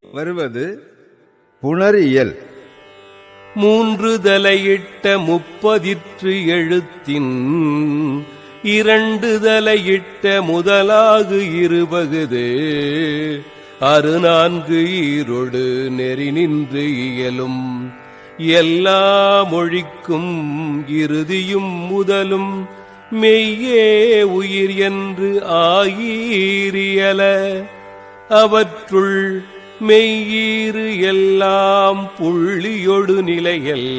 வருவது புணரியல். மூன்று தலையிட்ட முப்பதிற்று எழுத்தின் இரண்டு தலையிட்ட முதலாகு இருபகுது அறுநான்கு ஈரொடு நெறி நின்று இயலும் எல்லா மொழிக்கும் இறுதியும் முதலும் மெய்யே உயிர் என்று ஆயீரியல அவற்றுள் மெய்யீறு எல்லாம் புள்ளியொடு நிலையல்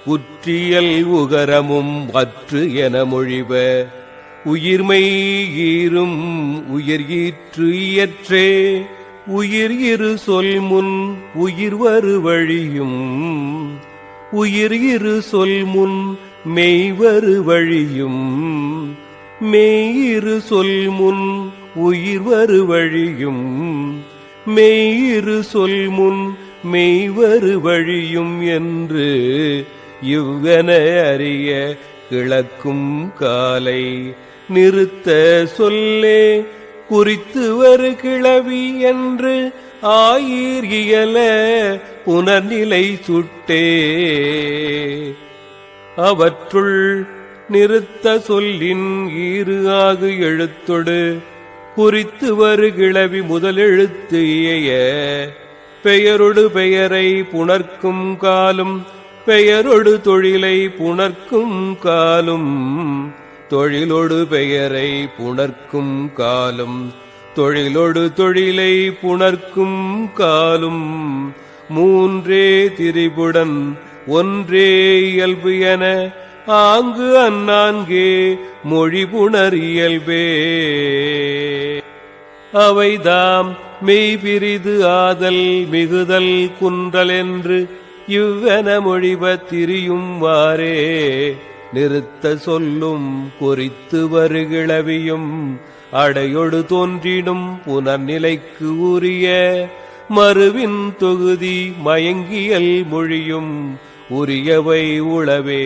குற்றியல் உகரமும் அற்று என மொழிவ உயிர்மை ஈரும் உயிர் ஈற்று இயற்றே உயிர் இரு சொல் முன் உயிர் வரு வழியும் உயிர் இரு சொல் முன் மெய்வரு வழியும் மெய்யிரு சொல் முன் உயிர் வரு வழியும் மெய்யிரு சொல் முன் மெய்வரு வழியும் என்று இவ்வென அறிய கிளக்கும் காலை நிறுத்த சொல்லே குறித்து வரு கிளவி என்று ஆயீர் இயல புனர்நிலை சுட்டே அவற்றுள் நிறுத்த சொல்லின் ஈறு ஆகு எழுத்தொடு குறித்து வரு கிளவி முதலெழுத்து இய பெயரொடு பெயரை புணர்க்கும் காலும் பெயரொடு தொழிலை புணர்க்கும் காலும் தொழிலொடு பெயரை புணர்க்கும் காலும் தொழிலொடு தொழிலை புணர்க்கும் காலும் மூன்றே திரிபுடன் ஒன்றே இயல்பு என ஆங்கு அந்நான்கே மொழி புணர் இயல்பே அவைதாம் மெய்பிரிது ஆதல் மிகுதல் குன்றல் என்று இவ்வென மொழிவ திரியும் வாரே நிறுத்த சொல்லும் குறித்து வருகிளவியும் அடையொடு தோன்றினும் புனர்நிலைக்கு உரிய மறுவின் தொகுதி மயங்கியல் மொழியும் உரியவை உளவே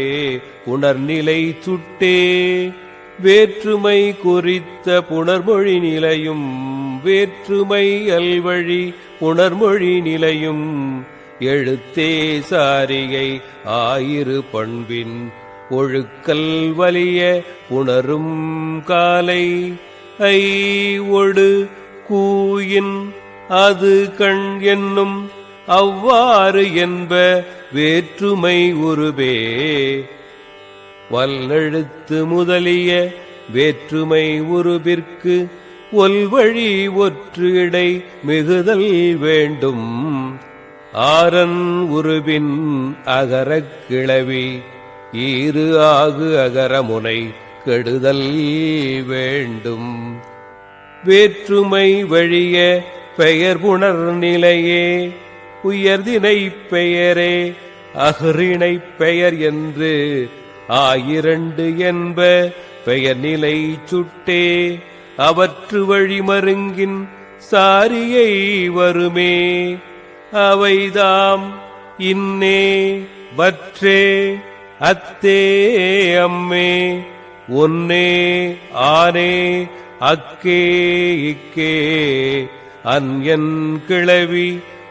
புணர்நிலை சுட்டே வேற்றுமை குறித்த புணர்மொழி நிலையும் வேற்றுமை அல்வழி புணர்மொழி நிலையும் எழுத்தே சாரியை ஆயிரு பண்பின் ஒழுக்கல் வலிய புணரும் காலை ஐ ஒடு கூயின் அது கண் என்னும் அவ்வாறு என்ப வேற்றுமை உருவே வல்லெழுத்து முதலிய வேற்றுமை உருவிற்கு ஒல்வழி ஒற்று இடை மிகுதல் வேண்டும் ஆரன் உருவின் அகரக் கிளவி ஈறு ஆகு அகரமுனை கெடுதல் வேண்டும் வேற்றுமை வழிய பெயர் புணர் நிலையே உயர்தினை பெயரே அகரிணை பெயர் என்று ஆயிரண்டு என்ப பெயர் நிலை சுட்டே அவற்று வழி மருங்கின் சாரியை வருமே அவைதாம் இன்னே வற்றே அத்தே அம்மே ஒன்னே ஆனே அக்கே இக்கே அன்யன் கிளவி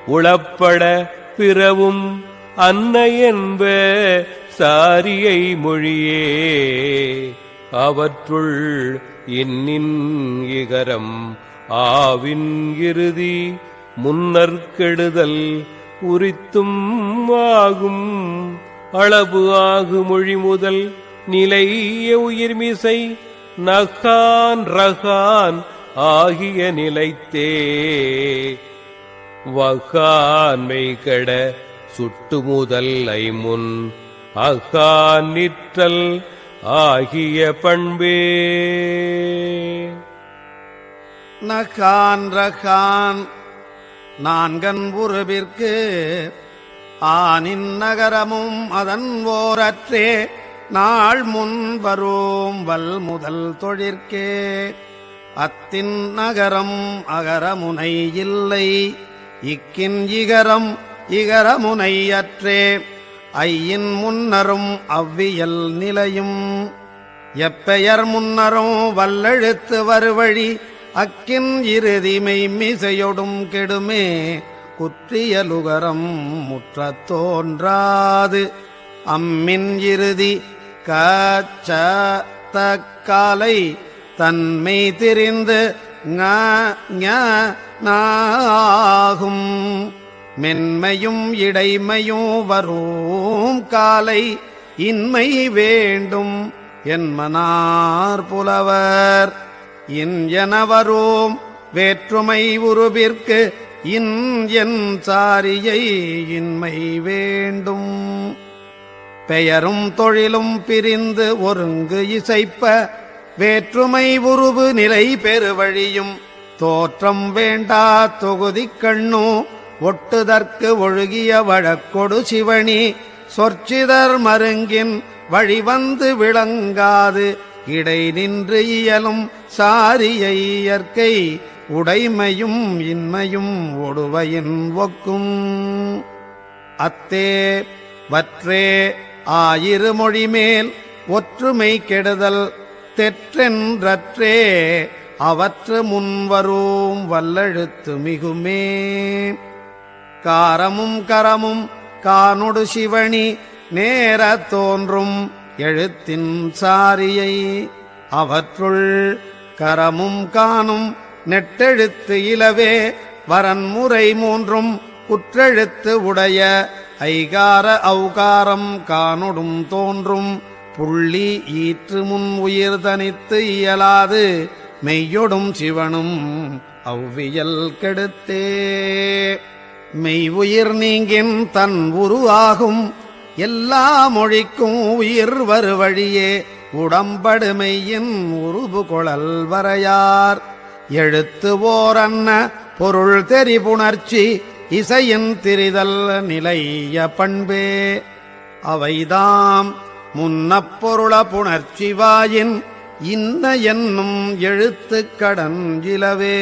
உளப்பட பிறவும் அன்னை என்ப சாரியை மொழியே அவற்றுள் இன்னின் இகரம் ஆவின் இறுதி முன்னர் கெடுதல் உரித்தும் ஆகும் அளவு ஆகு மொழி முதல் நிலைய உயிர்மிசை நகான் ரகான் ஆகிய நிலைத்தே வகான்மை கெட சுட்டு முதல் ஐமுன் அகான் நிற்றல் ஆகிய பண்பே நகான் ரகான் நான்கன் உருவிற்கு ஆனின் நகரமும் அதன் ஓரற்றே நாள் முன் வரும் வல் முதல் தொழிற்கே அத்தின் நகரம் அகரமுனை இல்லை இக்கின் இகரம் இகரமுனை அற்றே ஐயின் முன்னரும் அவ்வியல் நிலையும் எப்பெயர் முன்னரும் வல்லெழுத்து வருவழி அக்கின் இறுதிமை மிசையொடும் கெடுமே குற்றியலுகரம் முற்றத் தோன்றாது அம்மின் இறுதி கச்ச தக்காலை தன்மை திரிந்து நாகும் மென்மையும் இடைமையும் வரும் காலை இன்மை வேண்டும் என்மனார் புலவர் என வரும் வேற்றுமை உருவிற்கு என் சாரியை இன்மை வேண்டும் பெயரும் தொழிலும் பிரிந்து ஒருங்கு இசைப்ப வேற்றுமை உருவு நிலை பெருவழியும் தோற்றம் வேண்டா தொகுதி கண்ணு ஒட்டுதற்கு ஒழுகிய வழக்கொடு சிவனி சொற்சிதர் மருங்கின் வழிவந்து விளங்காது இடை நின்று இயலும் சாரியை இயற்கை உடைமையும் இன்மையும் ஒடுவையின் ஒக்கும் அத்தே வற்றே ஆயிரு மொழிமேல் ஒற்றுமை கெடுதல் தெற்றென்றற்றே அவற்று முன்வரும் வல்லெழுத்து மிகுமே காரமும் கரமும் கானொடு சிவனி நேர தோன்றும் எழுத்தின் சாரியை அவற்றுள் கரமும் காணும் நெட்டெழுத்து இலவே வரன்முறை மூன்றும் குற்றெழுத்து உடைய ஐகார ஔகாரம் கானொடும் தோன்றும் புள்ளி ஈற்று முன் உயிர் தனித்து இயலாது மெய்யொடும் சிவனும் அவ்வியல் கெடுத்தே மெய் உயிர் நீங்கின் தன் உருவாகும் எல்லா மொழிக்கும் உயிர் வருவழியே உடம்படுமையின் உருபு கொளல் வரையார் எழுத்து ஓர் அன்ன பொருள் தெரிபுணர்ச்சி இசையின் திரிதல் நிலைய பண்பே அவைதாம் முன்னப்பொருள புணர்ச்சி வாயின் இன்ன என்னும் எழுத்துக் கடன் இலவே